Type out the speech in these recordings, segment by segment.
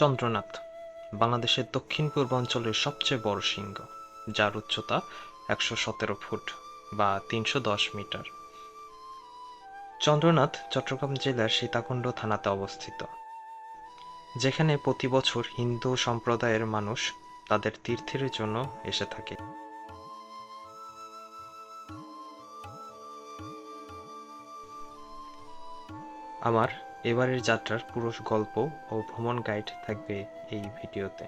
চন্দ্রনাথ বাংলাদেশের দক্ষিণ পূর্বাঞ্চলের সবচেয়ে বড় শৃঙ্গ, যার উচ্চতা ১১৭ ফুট বা ৩১০ মিটার। চন্দ্রনাথ চট্টগ্রাম জেলার সীতাকুণ্ড থানাতে অবস্থিত, যেখানে প্রতি বছর হিন্দু সম্প্রদায়ের মানুষ তাদের তীর্থের জন্য এসে থাকে। আমার এবারের যাত্রার পুরো গল্প ও ভ্রমণ গাইড থাকবে এই ভিডিওতে।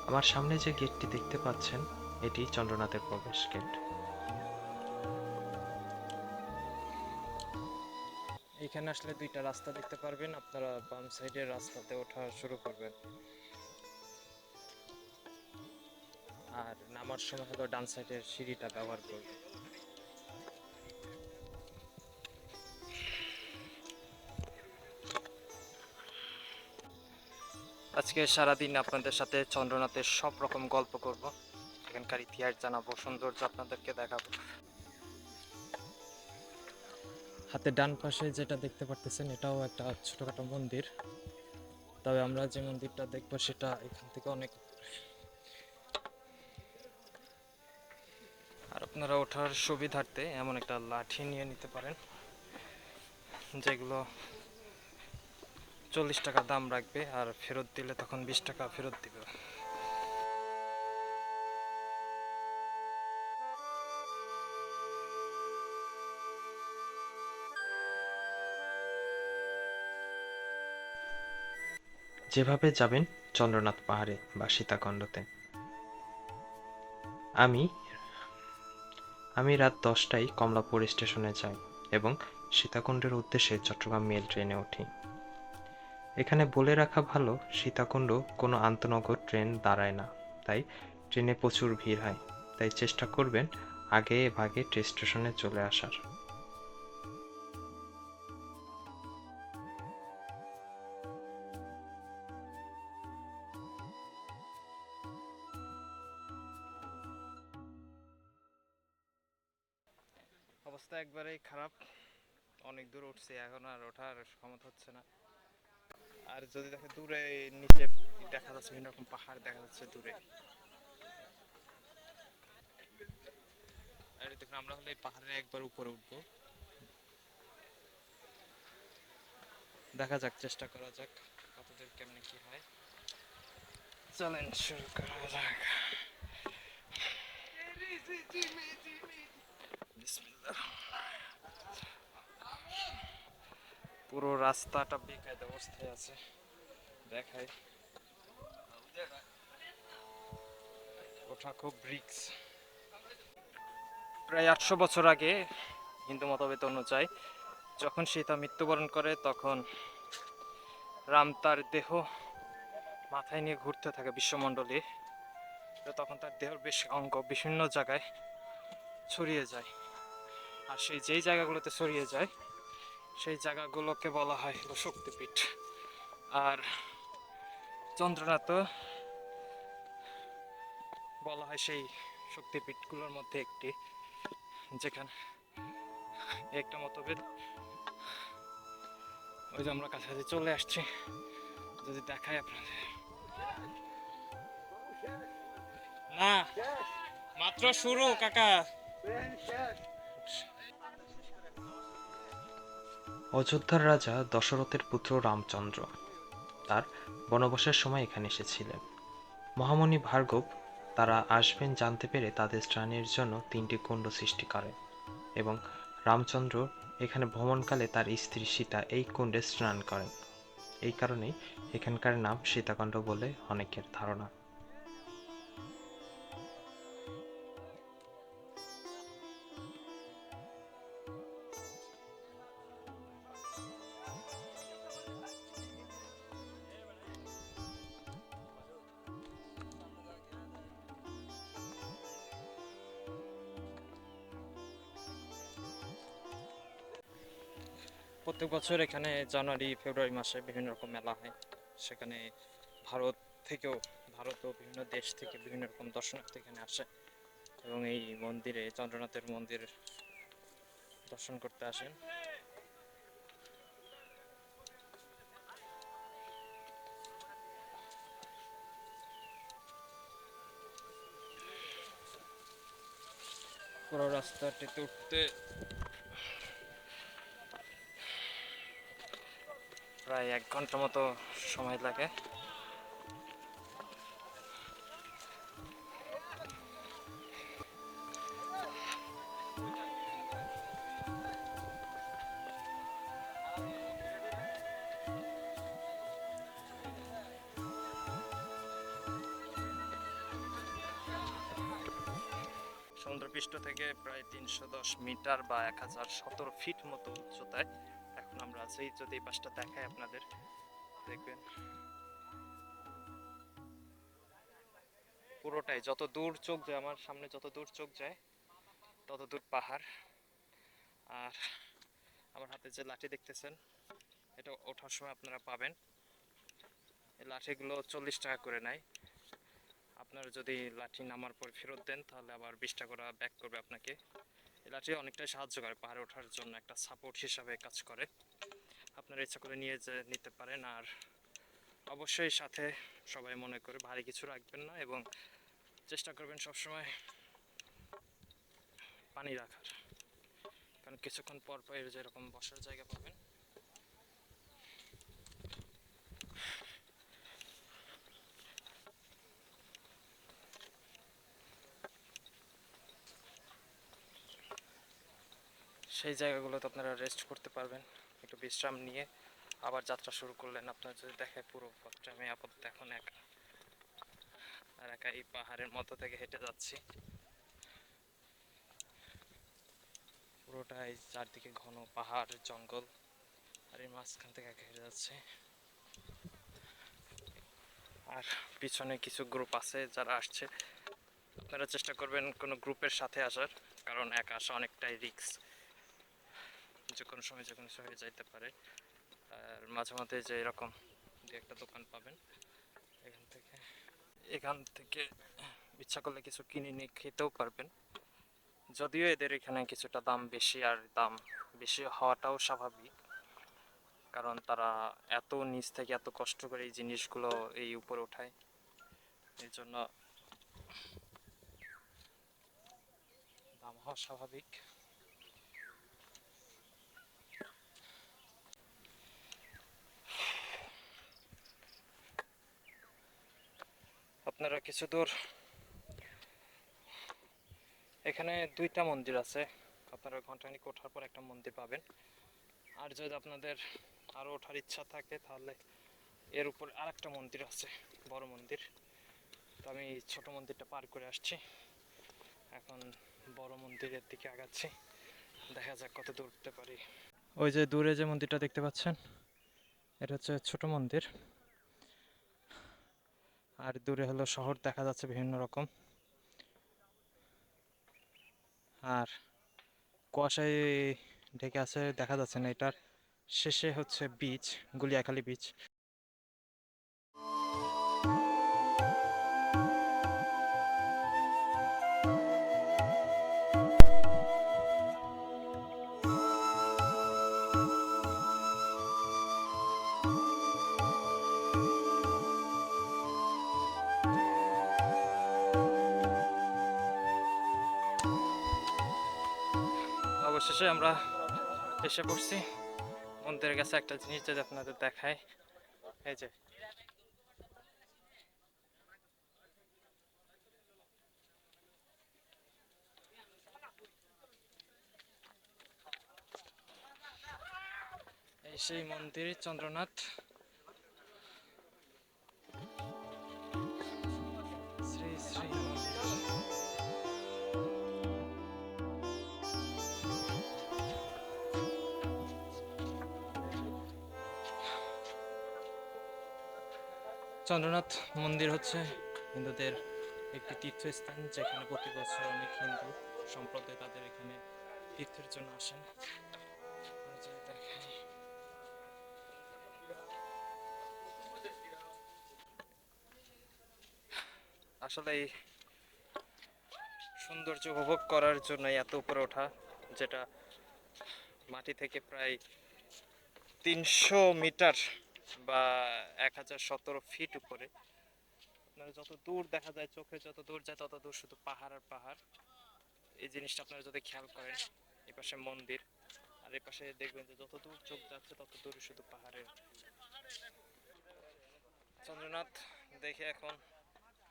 আমার সামনে যে গেটটি দেখতে পাচ্ছেন, এটি চন্দ্রনাথের প্রবেশ গেট। এখানে আসলে দুইটা রাস্তা দেখতে পারবেন, আপনারা বাম সাইডের রাস্তাতে ওঠা শুরু করবেন, আর নামার সময় হলো ডান সাইডের সিঁড়িটা ব্যবহার করবেন। আজকে সারাদিন আপনাদের সাথে চন্দ্রনাথের সব রকম গল্প করব, এখানকার ইতিহাস জানাবো, সৌন্দর্য আপনাদেরকে দেখাবো। হাতে ডান পাশে যেটা দেখতে পারতেছেন, এটাও একটা ছোটখাটো মন্দির, তবে আমরা যে মন্দিরটা দেখবো সেটা এখান থেকে অনেক। আর আপনারা ওঠার সুবিধার্থে এমন একটা লাঠি নিয়ে নিতে পারেন, যেগুলো 40 টাকা দাম রাখবে, আর ফেরত দিলে তখন 20 টাকা ফেরত দিবে। যেভাবে যাবেন চন্দ্রনাথ পাহাড়ে বা সীতাকুণ্ডতে। আমি আমি রাত 10টায় কমলাপুর স্টেশনে যাই এবং সীতাকুণ্ডের উদ্দেশ্যে চট্টগ্রাম মেল ট্রেনে উঠি। এখানে বলে রাখা ভালো, সীতাকুণ্ড কোনো আন্তনগর ট্রেন দাঁড়ায় না, তাই ট্রেনে প্রচুর ভিড় হয়। তাই চেষ্টা করবেন আগে ভাগে স্টেশনে চলে আসার। অবস্থা একবারেই খারাপ, অনেক দূর উঠছে, এখন আর ওঠার ক্ষমতা হচ্ছে না। আর যদি দেখে দূরে নিচে দেখা যাচ্ছে বিভিন্ন রকম পাহাড় দেখা যাচ্ছে দূরে। আর দেখুন, আমরা হলে এই পাহাড়ের একবার উপরে উঠবো, দেখা যাক, চেষ্টা করা যাক কতদূর কেমনে কি হয়। চলেন শুরু করা যাক। বিসমিল্লাহ। পুরো রাস্তাটা বেকায়দা অবস্থায় আছে, দেখাই। ওঠা খুব রিস্ক। প্রায় 800 বছর আগে হিন্দু মতভেদ অনুযায়ী যখন সীতা মৃত্যুবরণ করে, তখন রাম তার দেহ মাথায় নিয়ে ঘুরতে থাকে বিশ্বমণ্ডলে। তো তখন তার দেহের বেশ অঙ্গ বিভিন্ন জায়গায় ছড়িয়ে যায়, আর সেই যেই জায়গাগুলোতে ছড়িয়ে যায় সেই জায়গাগুলোকে বলা হয় শক্তিপীঠ। আর চন্দ্রনাথ বলা হয় সেই শক্তিপীঠগুলোর মধ্যে একটি, যেখানে একটা মতভেদ। ওই যে আমরা কাছাকাছি চলে আসছি, যদি দেখাই আপনাদের। না, মাত্র শুরু কাকা। অযোধ্যার রাজা দশরথের পুত্র রামচন্দ্র তার বনবাসের সময় এখানে এসেছিলেন। মহামুনি ভার্গব তারা আসবেন জানতে পেরে তাদের স্নানের জন্য 3টি কুণ্ড সৃষ্টি করেন এবং রামচন্দ্র এখানে ভ্রমণকালে তার স্ত্রী সীতা এই কুণ্ডে স্নান করেন। এই কারণেই এখানকার নাম সীতাকুণ্ড বলে অনেকের ধারণা। প্রত্যেক বছর এখানে জানুয়ারি ফেব্রুয়ারি মাসে বিভিন্ন রকম মেলা হয়, সেখানে ভারত থেকেও, ভারত ও বিভিন্ন দেশ থেকে বিভিন্ন রকম দর্শনার্থী এখানে আসে এবং এই মন্দিরে, চন্দ্রনাথের মন্দির দর্শন করতে আসেন। পুরো রাস্তাটিতে উঠতে প্রায় 1 ঘন্টা মতো সময় লাগে। সমুদ্রপৃষ্ঠ থেকে প্রায় 310 মিটার বা 1017 ফিট মতো উচ্চতায় এখন আমরা আছি। যদি এই পাশটা দেখাই আপনাদের, দেখবেন পুরোটাই, যত দূর চোখ যায়, আমার সামনে যত দূর চোখ যায় তত দূর পাহাড়। আর আমার হাতে যে লাঠি দেখতেছেন, এটা ওঠার সময় আপনারা পাবেন। এই লাঠিগুলো 40 টাকা করে নেয়। আপনারা যদি লাঠি নামার পর ফেরত দেন তাহলে আবার 20 টাকা করে ব্যাক করবে আপনাকে। এই লাঠি অনেকটাই সাহায্য করে পাহাড়ে ওঠার জন্য, একটা সাপোর্ট হিসাবে কাজ করে। আপনারা ইচ্ছা করে নিতে পারেন। আর অবশ্যই সাথে সবাই মনে করে ভারী কিছু রাখবেন না, এবং চেষ্টা করবেন সবসময় পানি রাখার, কারণ কিছুক্ষণ পর পর যেরকম বসার জায়গা পাবেন। সেই জায়গাগুলোতে আপনারা রেস্ট করতে পারবেন, একটু বিশ্রাম নিয়ে আবার যাত্রা শুরু করলেন। আপনার যদি দেখে পুরো পথটা আমি আপাতত এখন একা এই পাহাড়ের মধ্য থেকে হেঁটে যাচ্ছি। পুরোটাই চারদিকে ঘন পাহাড় জঙ্গল, আর এই মাঝখান থেকে একা হেঁটে যাচ্ছে। আর পিছনে কিছু গ্রুপ আছে যারা আসছে। আপনারা চেষ্টা করবেন কোনো গ্রুপের সাথে আসার, কারণ একা আসা অনেকটাই রিস্ক, যে কোনো সময় যে কোনো কিছু হয়ে যাইতে পারে। আর মাঝে মাঝে যে এরকম দু একটা দোকান পাবেন, এখান থেকে ইচ্ছা করলে কিছু কিনে নিয়ে খেতেও পারবেন। যদিও এদের এখানে কিছুটা দাম বেশি, আর দাম বেশি হওয়াটাও স্বাভাবিক, কারণ তারা এত নিচ থেকে এত কষ্ট করে এই জিনিসগুলো এই উপরে ওঠায়, এই জন্য দাম হওয়া স্বাভাবিক। আপনারা কিছু দূর, এখানে 2টা মন্দির আছে, আপনারা ঘন্টাখানিক ওঠার পর একটা মন্দির পাবেন। আর যদি আপনাদের আরও ওঠার ইচ্ছা থাকে তাহলে এর উপর আরেকটা মন্দির আছে, বড় মন্দির। তো আমি ছোট মন্দিরটা পার করে আসছি, এখন বড় মন্দিরের দিকে আগাচ্ছি। দেখা যাক কত দূর উঠতে পারি। ওই যে দূরে যে মন্দিরটা দেখতে পাচ্ছেন, এটা হচ্ছে ছোট মন্দির। আর দূরে হলো শহর দেখা যাচ্ছে বিভিন্ন রকম, আর কুয়াশায় ঢেকে আছে, দেখা যাচ্ছে না। এটার শেষে হচ্ছে বিচ, গুলিয়াখালী বিচ। অবশেষে আমরা এসে পড়ছি মন্দিরের কাছে। একটা জিনিস যদি আপনাদের দেখায়, এই যে এই সেই মন্দির চন্দ্রনাথ। শ্রী শ্রী চন্দ্রনাথ মন্দির হচ্ছে হিন্দুদের একটি তীর্থস্থান, যেখানে প্রতি বছর অনেক হিন্দু সম্প্রদায় তাদের এখানে তীর্থের জন্য আসেন। আসলে এই সৌন্দর্য উপভোগ করার জন্য এত উপরে ওঠা, যেটা মাটি থেকে প্রায় 300 মিটার বা 1017 ফিট উপরে। আপনারা যত দূর দেখা যায়, চোখে যত দূর যায় তত দূর শুধু পাহাড় আর পাহাড়। এই জিনিসটা আপনারা যদি খেয়াল করেন, এই পাশে মন্দির আর এই পাশে দেখবেন যে যত দূর চোখ যাচ্ছে তত দূর শুধু পাহাড়ের। চন্দ্রনাথ দেখে এখন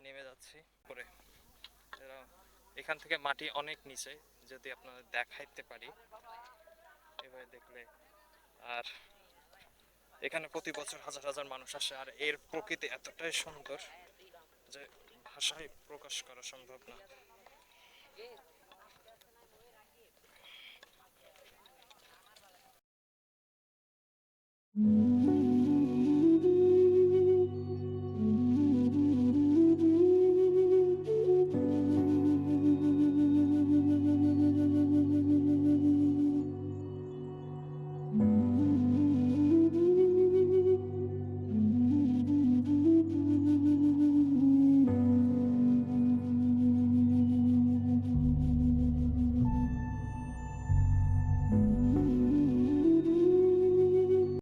নেমে যাচ্ছি পরে। এখান থেকে মাটি অনেক নিচে, যদি আপনাদের দেখাইতে পারি এভাবে দেখলে। আর এখানে প্রতি বছর হাজার হাজার মানুষ আসে, আর এর প্রকৃতি এতটাই সুন্দর যে ভাষায় প্রকাশ করা সম্ভব না।